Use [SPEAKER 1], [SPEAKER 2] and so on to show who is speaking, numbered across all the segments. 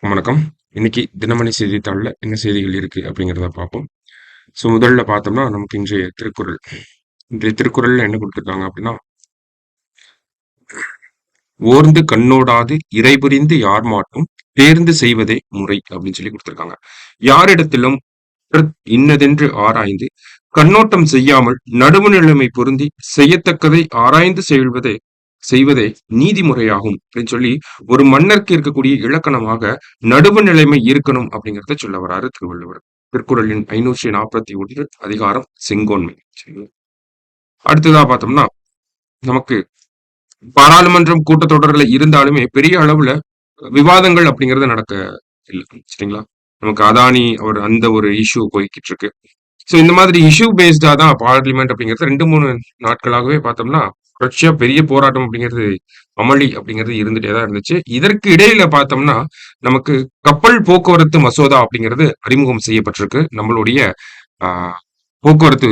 [SPEAKER 1] வணக்கம். இன்னைக்கு தினமணி செய்தித்தாள்ல என்ன செய்திகள் இருக்கு அப்படிங்கிறத பார்ப்போம். முதல்ல பார்த்தோம்னா நமக்கு இன்றைய திருக்குறள். இன்றைய திருக்குறள்ல என்ன கொடுத்திருக்காங்க அப்படின்னா, "ஓர்ந்து கண்ணோடாது இறைபுரிந்து யார்மாட்டும் தேர்ந்து செய்வதே முறை" அப்படின்னு சொல்லி கொடுத்திருக்காங்க. யாரிடத்திலும் இன்னதென்று ஆராய்ந்து கண்ணோட்டம் செய்யாமல் நடுவு நிலைமை பொருந்தி செய்யத்தக்கதை ஆராய்ந்து செய்வதே நீதிமுறையாகும் அப்படின்னு சொல்லி ஒரு மன்னருக்கு இருக்கக்கூடிய இலக்கணமாக நடுவு நிலைமை இருக்கணும் அப்படிங்கறத சொல்ல வராரு திருவள்ளுவர். திருக்குறளின் 541 அதிகாரம் செங்கோன்மை. சரிங்களா? அடுத்ததா பார்த்தோம்னா நமக்கு பாராளுமன்றம் கூட்டத்தொடர்ல இருந்தாலுமே பெரிய அளவுல விவாதங்கள் அப்படிங்கறது நடக்க இல்லை. சரிங்களா? நமக்கு அதானி அவர் அந்த ஒரு இஷ்யூ போய்கிட்டு இருக்கு. சோ இந்த மாதிரி இஷ்யூ பேஸ்டா தான் பார்லிமெண்ட் அப்படிங்கிறது 2-3 நாட்களாகவே பார்த்தோம்னா தொடர்ச்சியா பெரிய போராட்டம் அப்படிங்கிறது அமளி அப்படிங்கிறது இருந்துட்டே தான் இருந்துச்சு. இதற்கு இடையில பார்த்தோம்னா நமக்கு கப்பல் போக்குவரத்து மசோதா அப்படிங்கிறது அறிமுகம் செய்யப்பட்டிருக்கு நம்மளுடைய ஆஹ் போக்குவரத்து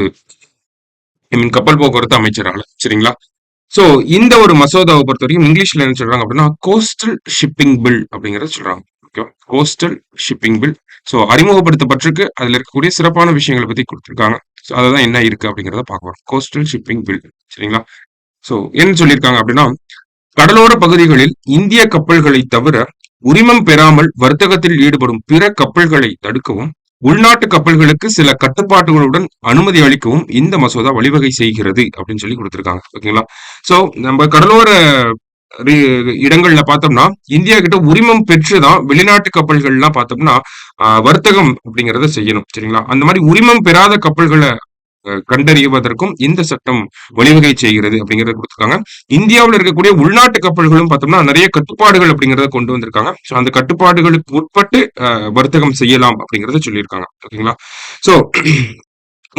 [SPEAKER 1] கப்பல் போக்குவரத்து அமைச்சரால. சரிங்களா? சோ இந்த ஒரு மசோதாவை பொறுத்த வரைக்கும் இங்கிலீஷ்ல என்ன சொல்றாங்க அப்படின்னா கோஸ்டல் ஷிப்பிங் பில் அப்படிங்கறத சொல்றாங்க. ஓகேவா? Coastal shipping bill. சோ அறிமுகப்படுத்தப்பட்டிருக்கு. அதுல இருக்கக்கூடிய சிறப்பான விஷயங்களை பத்தி கொடுத்திருக்காங்க. சோ அததான் என்ன இருக்கு அப்படிங்கறத பார்க்கலாம். Coastal shipping bill. சரிங்களா? சோ என்ன சொல்லியிருக்காங்க அப்படின்னா, கடலோர பகுதிகளில் இந்திய கப்பல்களை தவிர உரிமம் பெறாமல் வர்த்தகத்தில் ஈடுபடும் பிற கப்பல்களை தடுக்கவும் உள்நாட்டு கப்பல்களுக்கு சில கட்டுப்பாடுகளுடன் அனுமதி அளிக்கவும் இந்த மசோதா வழிவகை செய்கிறது அப்படின்னு சொல்லி கொடுத்திருக்காங்க. ஓகேங்களா? சோ நம்ம கடலோர இடங்கள்ல பார்த்தோம்னா இந்தியா கிட்ட உரிமம் பெற்றுதான் வெளிநாட்டு கப்பல்கள்லாம் பார்த்தோம்னா வர்த்தகம் அப்படிங்கறத செய்யணும். சரிங்களா? அந்த மாதிரி உரிமம் பெறாத கப்பல்களை கண்டறிவதற்கும் இந்த சட்டம் வழிவகை செய்கிறது அப்படிங்கறத கொடுத்திருக்காங்க. இந்தியாவில் இருக்கக்கூடிய உள்நாட்டு கப்பல்களும் பார்த்தோம்னா நிறைய கட்டுப்பாடுகள் அப்படிங்கறத கொண்டு வந்திருக்காங்க. சோ அந்த கட்டுப்பாடுகளுக்கு உட்பட்டு வர்த்தகம் செய்யலாம் அப்படிங்கறத சொல்லியிருக்காங்க. ஓகேங்களா? சோ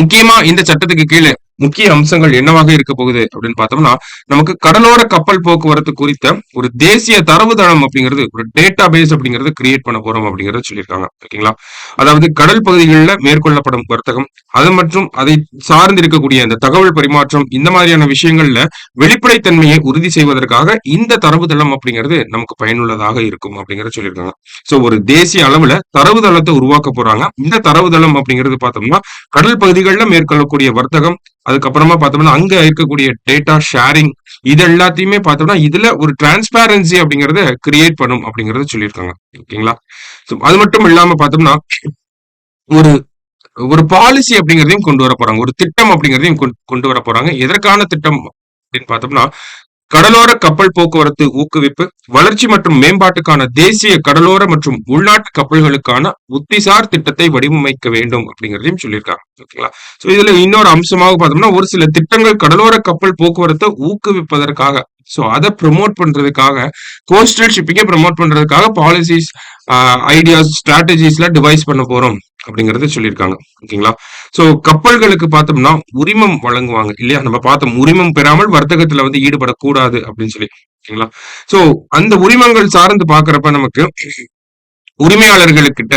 [SPEAKER 1] முக்கியமா இந்த சட்டத்துக்கு கீழே முக்கிய அம்சங்கள் என்னவாக இருக்க போகுது அப்படின்னு பார்த்தோம்னா நமக்கு கடலோர கப்பல் போக்குவரத்து குறித்த ஒரு தேசிய தரவுதளம் அப்படிங்கிறது ஒரு டேட்டா பேஸ் அப்படிங்கறது கிரியேட் பண்ண போறோம் அப்படிங்கறத சொல்லியிருக்காங்க. ஓகேங்களா? அதாவது கடல் பகுதிகளில் மேற்கொள்ளப்படும் வர்த்தகம் அது மற்றும் அதை சார்ந்து இருக்கக்கூடிய அந்த தகவல் பரிமாற்றம் இந்த மாதிரியான விஷயங்கள்ல வெளிப்படைத்தன்மையை உறுதி செய்வதற்காக இந்த தரவுதளம் அப்படிங்கிறது நமக்கு பயனுள்ளதாக இருக்கும் அப்படிங்கறத சொல்லியிருக்காங்க. சோ ஒரு தேசிய அளவுல தரவுதளத்தை உருவாக்க போறாங்க. இந்த தரவுதளம் அப்படிங்கிறது பார்த்தோம்னா கடல் பகுதிகளில் மேற்கொள்ளக்கூடிய வர்த்தகம் அதுக்கப்புறமா பார்த்தோம்னா அங்க இருக்கக்கூடிய டேட்டா ஷேரிங் இது எல்லாத்தையுமே பார்த்தோம்னா இதுல ஒரு டிரான்ஸ்பேரன்சி அப்படிங்கறத கிரியேட் பண்ணும் அப்படிங்கறத சொல்லியிருக்காங்க. ஓகேங்களா? அது மட்டும் இல்லாம பார்த்தோம்னா ஒரு ஒரு பாலிசி அப்படிங்கறதையும் கொண்டு வர போறாங்க. ஒரு திட்டம் அப்படிங்கறதையும் கொண்டு வர போறாங்க. எதற்கான திட்டம் அப்படின்னு பார்த்தோம்னா கடலோர கப்பல் போக்குவரத்து ஊக்குவிப்பு வளர்ச்சி மற்றும் மேம்பாட்டுக்கான தேசிய கடலோர மற்றும் உள்நாட்டு கப்பல்களுக்கான உத்திசார் திட்டத்தை வடிவமைக்க வேண்டும் அப்படிங்கறதையும் சொல்லியிருக்காங்க. ஓகேங்களா? சோ இதுல இன்னொரு அம்சமாக பார்த்தோம்னா ஒரு சில திட்டங்கள் கடலோர கப்பல் போக்குவரத்தை ஊக்குவிப்பதற்காக சோ அதை ப்ரமோட் பண்றதுக்காக கோஸ்டல் ஷிப்பிங்கை ப்ரமோட் பண்றதுக்காக பாலிசிஸ் ஐடியாஸ் ஸ்ட்ராட்டஜிஸ்ல டிவைஸ் பண்ண போறோம் அப்படிங்கறத சொல்லியிருக்காங்க. ஓகேங்களா? சோ கப்பல்களுக்கு பார்த்தோம்னா உரிமம் வழங்குவாங்க இல்லையா? நம்ம பார்த்தோம் உரிமம் பெறாமல் வர்த்தகத்துல வந்து ஈடுபடக்கூடாது அப்படின்னு சொல்லி. ஓகேங்களா? சோ அந்த உரிமங்கள் சார்ந்து பாக்குறப்ப நமக்கு உரிமையாளர்களுக்கிட்ட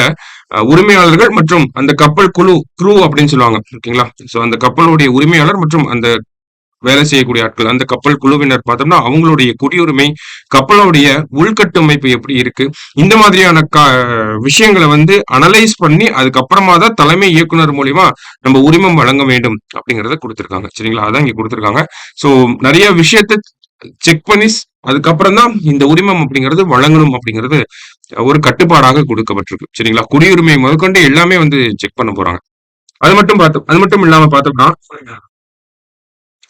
[SPEAKER 1] உரிமையாளர்கள் மற்றும் அந்த கப்பல் குரூ அப்படின்னு சொல்லுவாங்க. ஓகேங்களா? சோ அந்த கப்பலுடைய உரிமையாளர் மற்றும் அந்த வேலை செய்யக்கூடிய ஆட்கள் அந்த கப்பல் குழுவினர் பார்த்தோம்னா அவங்களுடைய குடியுரிமை கப்பலுடைய உள்கட்டமைப்பு எப்படி இருக்கு இந்த மாதிரியான விஷயங்களை வந்து அனலைஸ் பண்ணி அதுக்கப்புறமா தான் தலைமை இயக்குனர் மூலியமா நம்ம உரிமம் வழங்க வேண்டும் அப்படிங்கறத கொடுத்திருக்காங்க. சரிங்களா? அதான் இங்க கொடுத்திருக்காங்க. சோ நிறைய விஷயத்த செக் பண்ணி அதுக்கப்புறம் தான் இந்த உரிமம் அப்படிங்கிறது வழங்கணும் அப்படிங்கிறது ஒரு கட்டுப்பாடாக கொடுக்கப்பட்டிருக்கு. சரிங்களா? குடியுரிமை முதற்கொண்டு எல்லாமே வந்து செக் பண்ண போறாங்க. அது மட்டும் இல்லாம பார்த்தோம்னா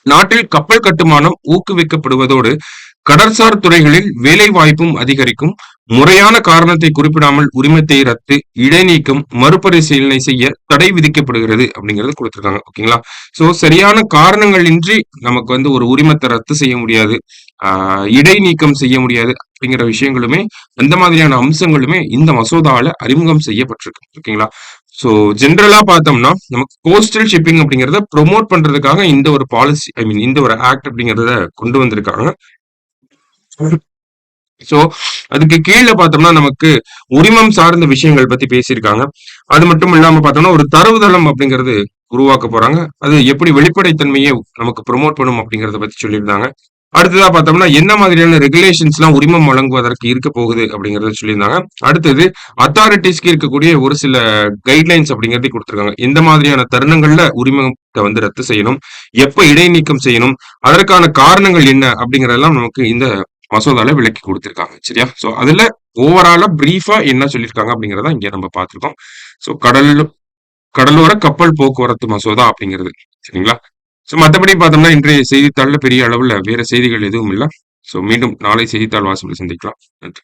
[SPEAKER 1] நாட்டில் கப்பல் கட்டுமானம் ஊக்குவிக்கப்படுவதோடு கடற்சார் துறைகளில் வேலை வாய்ப்பும் அதிகரிக்கும். முறையான காரணத்தை குறிப்பிடாமல் உரிமத்தை ரத்து இடைநீக்கம் மறுபரிசீலனை செய்ய தடை விதிக்கப்படுகிறது அப்படிங்கிறது கொடுத்திருக்காங்க. ஓகேங்களா? சோ சரியான காரணங்கள் இன்றி நமக்கு வந்து ஒரு உரிமத்தை ரத்து செய்ய முடியாது. இடைநீக்கம் செய்ய முடியாது அப்படிங்கிற விஷயங்களுமே அந்த மாதிரியான அம்சங்களுமே இந்த மசோதாவில அறிமுகம் செய்யப்பட்டிருக்கு. ஓகேங்களா? சோ ஜென்ரலா பார்த்தோம்னா நமக்கு கோஸ்டல் ஷிப்பிங் அப்படிங்கறத ப்ரொமோட் பண்றதுக்காக இந்த ஒரு பாலிசி இந்த ஒரு ஆக்ட் அப்படிங்கறத கொண்டு வந்திருக்காங்க. சோ அதுக்கு கீழே பார்த்தோம்னா நமக்கு உரிமம் சார்ந்த விஷயங்கள் பத்தி பேசியிருக்காங்க. அது மட்டும் இல்லாம பார்த்தோம்னா ஒரு தரவுதளம் அப்படிங்கிறது உருவாக்க போறாங்க. அது எப்படி வெளிப்படைத்தன்மையை நமக்கு ப்ரொமோட் பண்ணும் அப்படிங்கறத பத்தி சொல்லியிருந்தாங்க. அடுத்ததா பார்த்தோம்னா என்ன மாதிரியான ரெகுலேஷன்ஸ்லாம் உரிமம் வழங்குவதற்கு இருக்க போகுது அப்படிங்கறத சொல்லியிருந்தாங்க. அடுத்தது அத்தாரிட்டிஸ்க்கு இருக்கக்கூடிய ஒரு சில கைட்லைன்ஸ் அப்படிங்கறதை கொடுத்திருக்காங்க. எந்த மாதிரியான தருணங்கள்ல உரிமத்தை வந்து ரத்து செய்யணும், எப்ப இடைநீக்கம் செய்யணும், அதற்கான காரணங்கள் என்ன அப்படிங்கறதெல்லாம் நமக்கு இந்த மசோதால விளக்கி கொடுத்திருக்காங்க. சரியா? சோ அதுல ஓவராலா பிரீஃபா என்ன சொல்லியிருக்காங்க அப்படிங்கறத இங்க நம்ம பார்த்திருக்கோம். சோ கடலோர கப்பல் போக்குவரத்து மசோதா அப்படிங்கிறது. சரிங்களா? சோ மத்தபடி பார்த்தோம்னா இன்றைய செய்தித்தாள்ல பெரிய அளவுல வேற செய்திகள் எதுவும் இல்ல. சோ மீண்டும் நாளை செய்தித்தாள் வாசிப்பில் சந்திக்கலாம். நன்றி.